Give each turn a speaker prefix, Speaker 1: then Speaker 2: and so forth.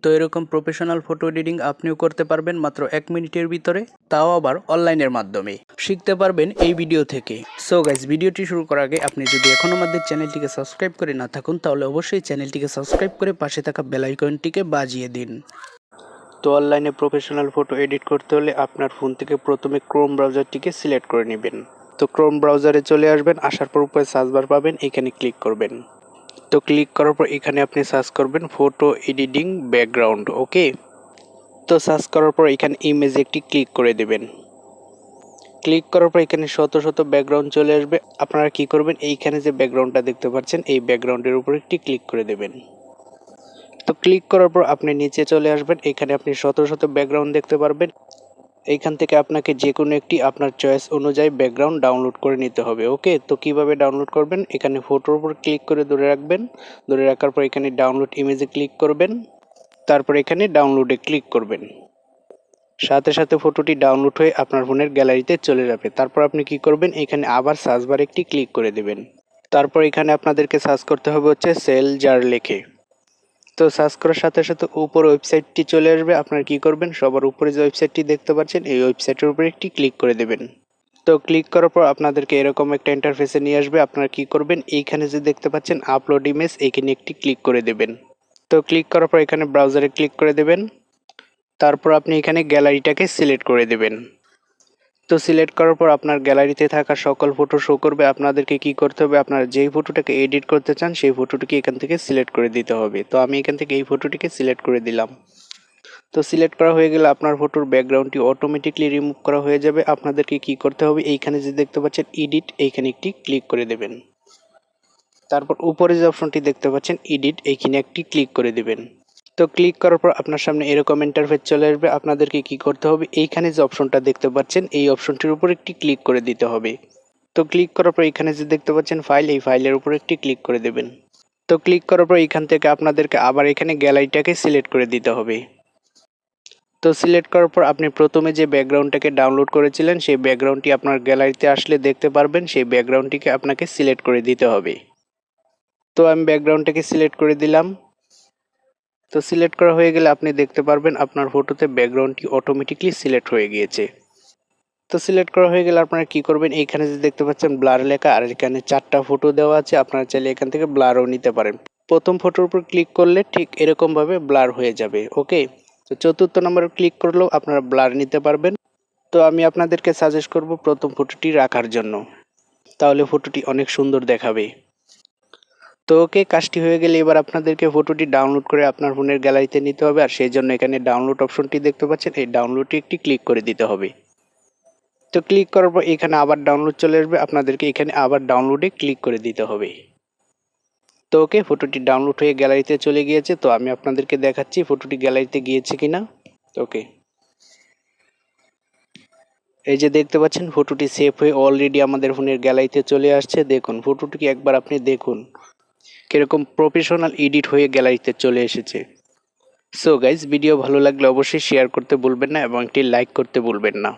Speaker 1: তো এরকম professional photo editing আপনিও করতে পারবেন মাত্র 1 মিনিটের ভিতরে, তাও আবার অনলাইনের মাধ্যমে। শিখতে পারবেন এই ভিডিও থেকে। সো গাইস, ভিডিওটি শুরু করার আগে আপনি যদি এখনও আমাদের চ্যানেলটিকে সাবস্ক্রাইব করে না থাকুন তাহলে অবশ্যই চ্যানেলটিকে সাবস্ক্রাইব করে পাশে থাকা বেল আইকনটিকে বাজিয়ে দিন। তো অনলাইনে প্রফেশনাল ফটো এডিট করতে হলে আপনার ফোন থেকে প্রথমে ক্রোম ব্রাউজারটিকে সিলেক্ট করে নেবেন। তো ক্রোম ব্রাউজারে চলে আসবেন, আসার পর উপরে সার্চ বার পাবেন, এখানে ক্লিক করবেন। তো ক্লিক করার পর এখানে আপনি সার্চ করবেন ফটো এডিটিং ব্যাকগ্রাউন্ড। ওকে, তো সার্চ করার পর এখানে ইমেজ একটি ক্লিক করে দেবেন। ক্লিক করার পর এখানে শত শত ব্যাকগ্রাউন্ড চলে আসবে। আপনারা কি করবেন, এইখানে যে ব্যাকগ্রাউন্ডটা দেখতে পাচ্ছেন এই ব্যাকগ্রাউন্ডের উপর একটি ক্লিক করে দেবেন। তো ক্লিক করার পর আপনি নিচে চলে আসবেন, এখানে আপনি শত শত ব্যাকগ্রাউন্ড দেখতে পারবেন। এইখান থেকে আপনাকে যে কোনো একটি আপনার চয়েস অনুযায়ী ব্যাকগ্রাউন্ড ডাউনলোড করে নিতে হবে। ওকে, তো কিভাবে ডাউনলোড করবেন, এখানে ফটোর উপর ক্লিক করে ধরে রাখবেন। ধরে রাখার পর এখানে ডাউনলোড ইমেজে ক্লিক করবেন, তারপর এখানে ডাউনলোডে ক্লিক করবেন। সাথে সাথে ফটোটি ডাউনলোড হয়ে আপনার ফোনের গ্যালারিতে চলে যাবে। তারপর আপনি কি করবেন, এখানে আবার সার্চ বারে একটি ক্লিক করে দেবেন। তারপর এখানে আপনাদেরকে সার্চ করতে হবে হচ্ছে সেল জার লিখে। তো সার্চ করার সাথে সাথে উপর ওয়েবসাইটটি চলে আসবে। আপনারা কি করবেন, সবার উপরে যে ওয়েবসাইটটি দেখতে পাচ্ছেন এই ওয়েবসাইটের উপরে একটি ক্লিক করে দেবেন। তো ক্লিক করার পর আপনাদেরকে এরকম একটা ইন্টারফেসে নিয়ে আসবে। আপনারা কি করবেন, এইখানে যে দেখতে পাচ্ছেন আপলোড ইমেজ, এইখানে একটি ক্লিক করে দেবেন। তো ক্লিক করার পর এখানে ব্রাউজারে ক্লিক করে দেবেন। তারপর আপনি এখানে গ্যালারিটাকে সিলেক্ট করে দেবেন। তো সিলেক্ট করার পর আপনার গ্যালারিতে থাকা সকল ফটো শো করবে। আপনাদেরকে কি করতে হবে, আপনারা যেই ফটোটাকে এডিট করতে চান সেই ফটোটিকে এখান থেকে সিলেক্ট করে দিতে হবে। তো আমি এখান থেকে এই ফটোটিকে সিলেক্ট করে দিলাম। তো সিলেক্ট করা হয়ে গেলে আপনার ফটোর ব্যাকগ্রাউন্ডটি অটোমেটিকলি রিমুভ করা হয়ে যাবে। আপনাদেরকে কি করতে হবে, এইখানে যে দেখতে পাচ্ছেন এডিট, এইখানে একটি ক্লিক করে দেবেন। তারপর উপরে যে অপশনটি দেখতে পাচ্ছেন এডিট, এইখানে একটি ক্লিক করে দেবেন। তো ক্লিক করার পর আপনার সামনে এরকম ইন্টারফেস চলে আসবে। আপনাদেরকে কি করতে হবে, এইখানে যে অপশনটা দেখতে পাচ্ছেন এই অপশনটির উপর একটি ক্লিক করে দিতে হবে। তো ক্লিক করার পর এখানে যে দেখতে পাচ্ছেন ফাইল, এই ফাইলের উপর একটি ক্লিক করে দেবেন। তো ক্লিক করার পর এখান থেকে আপনাদেরকে আবার এখানে গ্যালারিটাকে সিলেক্ট করে দিতে হবে। তো সিলেক্ট করার পর আপনি প্রথমে যে ব্যাকগ্রাউন্ডটাকে ডাউনলোড করেছিলেন সেই ব্যাকগ্রাউন্ডটি আপনার গ্যালারিতে আসলে দেখতে পারবেন। সেই ব্যাকগ্রাউন্ডটিকে আপনাকে সিলেক্ট করে দিতে হবে। তো আমি ব্যাকগ্রাউন্ডটাকে সিলেক্ট করে দিলাম। তো সিলেক্ট করা হয়ে গেলে আপনি দেখতে পারবেন আপনার ফটোতে ব্যাকগ্রাউন্ডটি অটোমেটিকলি সিলেক্ট হয়ে গিয়েছে। তো সিলেক্ট করা হয়ে গেলে আপনারা কি করবেন, এইখানে যে দেখতে পাচ্ছেন ব্লার লেখা আর এখানে 4টা ফটো দেওয়া আছে। আপনারা চাইলে এখান থেকে ব্লারও নিতে পারেন। প্রথম ফটোর উপর ক্লিক করলে ঠিক এরকমভাবে ব্লার হয়ে যাবে। ওকে, তো চতুর্থ নম্বরে ক্লিক করলেও আপনারা ব্লার নিতে পারবেন। তো আমি আপনাদেরকে সাজেস্ট করব প্রথম ফটোটি রাখার জন্য, তাহলে ফটোটি অনেক সুন্দর দেখাবে। তো ওকে, কাজটি হয়ে গেলে এবার আপনাদেরকে ফটোটি ডাউনলোড করে আপনার ফোনের গ্যালারিতে নিতে হবে। আর সেই জন্য এখানে ডাউনলোড অপশনটি দেখতে পাচ্ছেন, এই ডাউনলোডটি একটি ক্লিক করে দিতে হবে। তো ক্লিক করার পর এখানে আবার ডাউনলোড চলে আসবে। আপনাদেরকে এখানে আবার ডাউনলোডে ক্লিক করে দিতে হবে। তো ওকে, ফটোটি ডাউনলোড হয়ে গ্যালারিতে চলে গিয়েছে। তো আমি আপনাদেরকে দেখাচ্ছি ফটোটি গ্যালারিতে গিয়েছে কিনা। ওকে, এই যে দেখতে পাচ্ছেন ফটোটি সেভ হয়ে অলরেডি আমাদের ফোনের গ্যালারিতে চলে আসছে। দেখুন ফটোটিকে একবার আপনি দেখুন কিরকম প্রফেশনাল এডিট হয়ে গ্যালারিতে চলে এসেছে। সো গাইজ, ভিডিও ভালো লাগলে অবশ্যই শেয়ার করতে ভুলবেন না এবং একটি লাইক করতে ভুলবেন না।